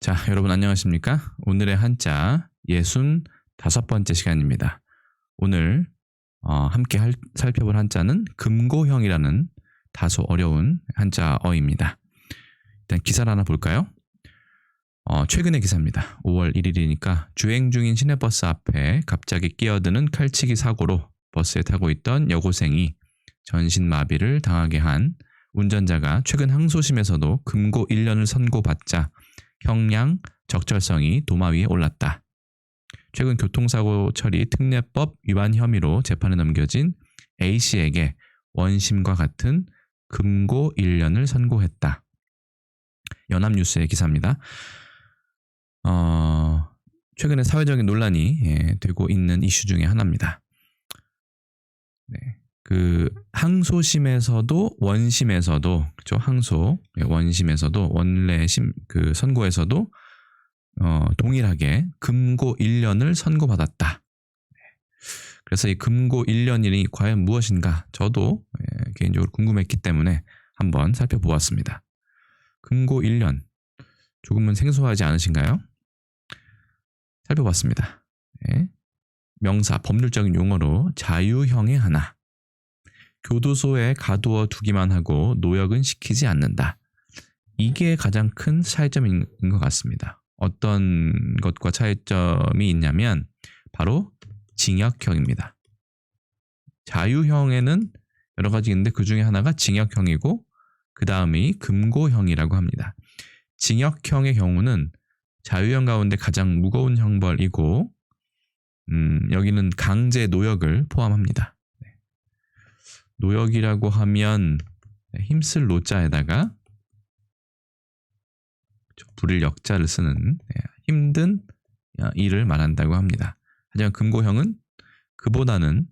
자, 여러분 안녕하십니까? 오늘의 한자 65번째 시간입니다. 오늘 함께 살펴볼 한자는 금고형이라는 다소 어려운 한자어입니다. 일단 기사를 하나 볼까요? 최근의 기사입니다. 5월 1일이니까 주행 중인 시내버스 앞에 갑자기 끼어드는 칼치기 사고로 버스에 타고 있던 여고생이 전신마비를 당하게 한 운전자가 최근 항소심에서도 금고 1년을 선고받자 형량 적절성이 도마 위에 올랐다. 최근 교통사고 처리 특례법 위반 혐의로 재판에 넘겨진 A씨에게 원심과 같은 금고 1년을 선고했다. 연합뉴스의 기사입니다. 최근에 사회적인 논란이 되고 있는 이슈 중에 하나입니다. 네. 그 항소심에서도 원심에서도 그렇죠? 원심에서도 원래 그 선고에서도 동일하게 금고 1년을 선고받았다. 그래서 이 금고 1년이 과연 무엇인가 저도 개인적으로 궁금했기 때문에 한번 살펴보았습니다. 금고 1년 조금은 생소하지 않으신가요? 살펴봤습니다. 네. 명사 법률적인 용어로 자유형의 하나. 교도소에 가두어 두기만 하고 노역은 시키지 않는다. 이게 가장 큰 차이점인 것 같습니다. 어떤 것과 차이점이 있냐면 바로 징역형입니다. 자유형에는 여러 가지 있는데 그 중에 하나가 징역형이고 그 다음이 금고형이라고 합니다. 징역형의 경우는 자유형 가운데 가장 무거운 형벌이고 여기는 강제 노역을 포함합니다. 노역이라고 하면 힘쓸 노자에다가 불일 역자를 쓰는 힘든 일을 말한다고 합니다. 하지만 금고형은 그보다는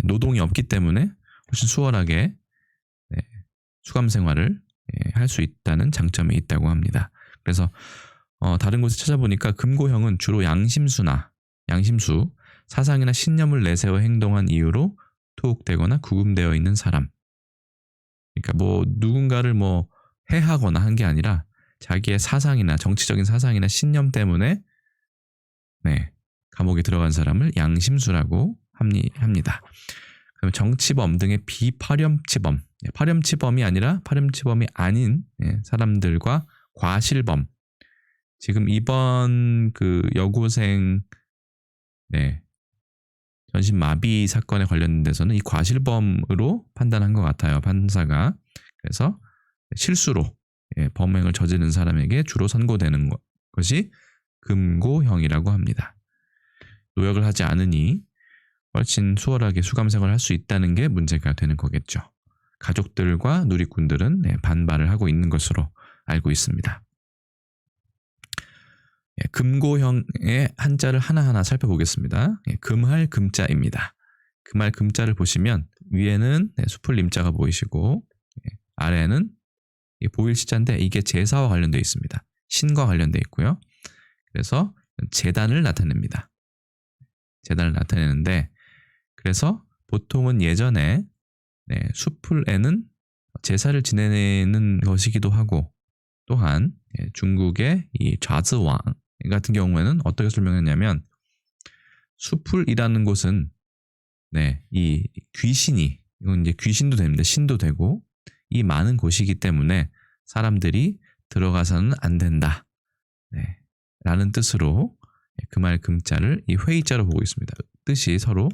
노동이 없기 때문에 훨씬 수월하게 수감 생활을 할 수 있다는 장점이 있다고 합니다. 그래서 다른 곳에 찾아보니까 금고형은 주로 양심수, 사상이나 신념을 내세워 행동한 이유로 투옥되거나 구금되어 있는 사람. 그러니까 뭐 누군가를 해하거나 한 게 아니라 자기의 사상이나 정치적인 사상이나 신념 때문에 감옥에 들어간 사람을 양심수라고 합니다. 그럼 정치범 등의 비파렴치범, 파렴치범이 아니라 파렴치범이 아닌 사람들과 과실범. 지금 이번 그 여고생 전신마비 사건에 관련된 데서는 이 과실범으로 판단한 것 같아요. 판사가. 그래서 실수로 범행을 저지른 사람에게 주로 선고되는 것이 금고형이라고 합니다. 노역을 하지 않으니 훨씬 수월하게 수감생활을 할 수 있다는 게 문제가 되는 거겠죠. 가족들과 누리꾼들은 반발을 하고 있는 것으로 알고 있습니다. 금고형의 한자를 하나하나 살펴보겠습니다. 금할 금자입니다. 금할 금자를 보시면 위에는 수풀 림자가 보이시고 아래에는 보일 시자인데 이게 제사와 관련되어 있습니다. 신과 관련되어 있고요. 그래서 제단을 나타냅니다. 제단을 나타내는데 그래서 보통은 예전에 수풀에는 제사를 지내는 것이기도 하고 또한 중국의 이 좌즈왕 같은 경우에는 어떻게 설명했냐면 수풀이라는 곳은 이 귀신이 이건 이제 귀신도 됩니다. 신도 되고 이 많은 곳이기 때문에 사람들이 들어가서는 안 된다. 라는 뜻으로 금할 금자를 이 회의자로 보고 있습니다. 뜻이 서로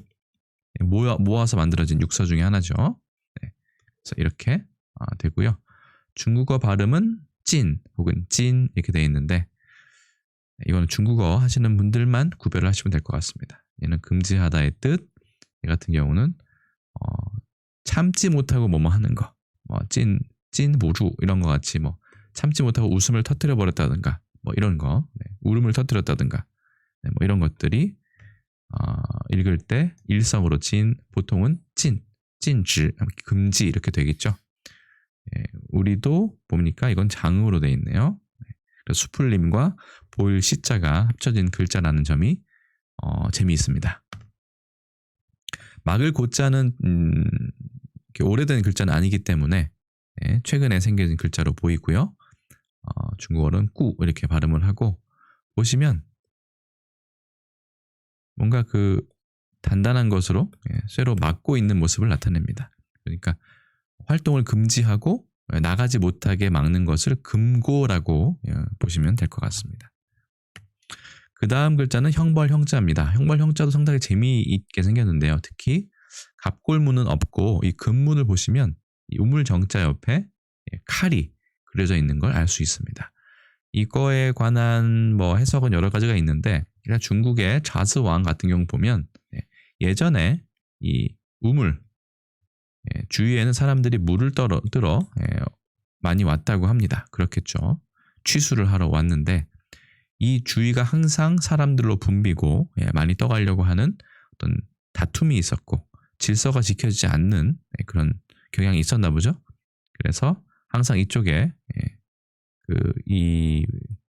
모아서 만들어진 육서 중에 하나죠. 그래서 이렇게 되고요. 중국어 발음은 찐 혹은 찐 이렇게 되어 있는데 이거는 중국어 하시는 분들만 구별을 하시면 될 것 같습니다. 얘는 금지하다의 뜻, 이 같은 경우는 참지 못하고 뭐뭐 하는 거, 찐 무주 이런 거 같이 참지 못하고 웃음을 터뜨려 버렸다든가 이런 거, 울음을 터뜨렸다든가 뭐 이런 것들이 읽을 때 일성으로 보통은 찐지 금지 이렇게 되겠죠. 우리도 보니까 이건 장으로 되어 있네요. 그래서 수풀림과 보일 시자가 합쳐진 글자라는 점이 재미있습니다. 막을 고자는 오래된 글자는 아니기 때문에 최근에 생겨진 글자로 보이고요. 중국어로는 꾸 이렇게 발음을 하고 보시면 뭔가 그 단단한 것으로 쇠로 막고 있는 모습을 나타냅니다. 그러니까 활동을 금지하고 나가지 못하게 막는 것을 금고라고 보시면 될 것 같습니다. 그 다음 글자는 형벌 형자입니다. 형벌 형자도 상당히 재미있게 생겼는데요. 특히 갑골문은 없고 이 금문을 보시면 이 우물 정자 옆에 칼이 그려져 있는 걸 알 수 있습니다. 이거에 관한 뭐 해석은 여러 가지가 있는데 중국의 자스왕 같은 경우 보면 예전에 이 우물 주위에는 사람들이 물을 뜨러 많이 왔다고 합니다. 그렇겠죠. 취수를 하러 왔는데 이 주위가 항상 사람들로 붐비고 많이 떠가려고 하는 어떤 다툼이 있었고 질서가 지켜지지 않는 그런 경향이 있었나 보죠. 그래서 항상 이쪽에 이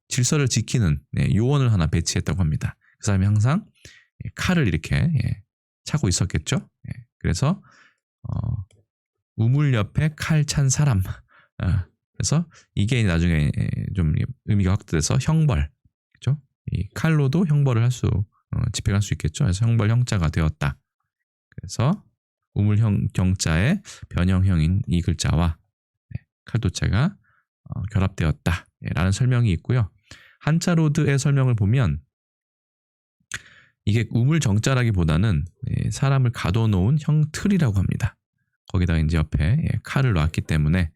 질서를 지키는 요원을 하나 배치했다고 합니다. 그 사람이 항상 칼을 이렇게 차고 있었겠죠. 그래서 우물 옆에 칼 찬 사람. 그래서 이게 나중에 좀 의미가 확대돼서 형벌, 그렇죠? 이 칼로도 형벌을 집행할 수 있겠죠. 그래서 형벌 형자가 되었다. 그래서 우물 경자의 변형형인 이 글자와 칼도자가 결합되었다라는 설명이 있고요. 한자로드의 설명을 보면 이게 우물 정자라기보다는 사람을 가둬놓은 형틀이라고 합니다. 거기다가 이제 옆에 칼을 놨기 때문에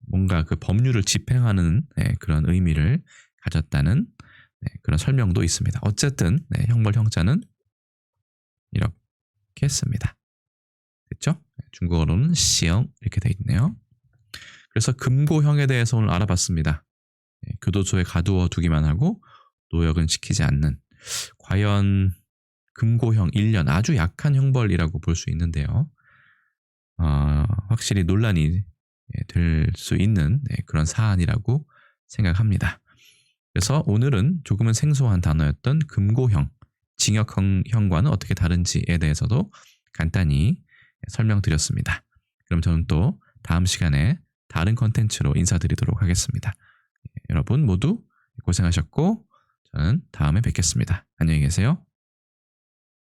뭔가 그 법률을 집행하는 그런 의미를 가졌다는 그런 설명도 있습니다. 어쨌든 형벌 형자는 이렇게 했습니다. 됐죠? 중국어로는 시영 이렇게 돼 있네요. 그래서 금고형에 대해서 오늘 알아봤습니다. 교도소에 가두어 두기만 하고 노역은 시키지 않는, 과연 금고형 1년 아주 약한 형벌이라고 볼 수 있는데요. 확실히 논란이 될 수 있는 그런 사안이라고 생각합니다. 그래서 오늘은 조금은 생소한 단어였던 금고형, 징역형과는 어떻게 다른지에 대해서도 간단히 설명드렸습니다. 그럼 저는 또 다음 시간에 다른 컨텐츠로 인사드리도록 하겠습니다. 여러분 모두 고생하셨고 저는 다음에 뵙겠습니다. 안녕히 계세요.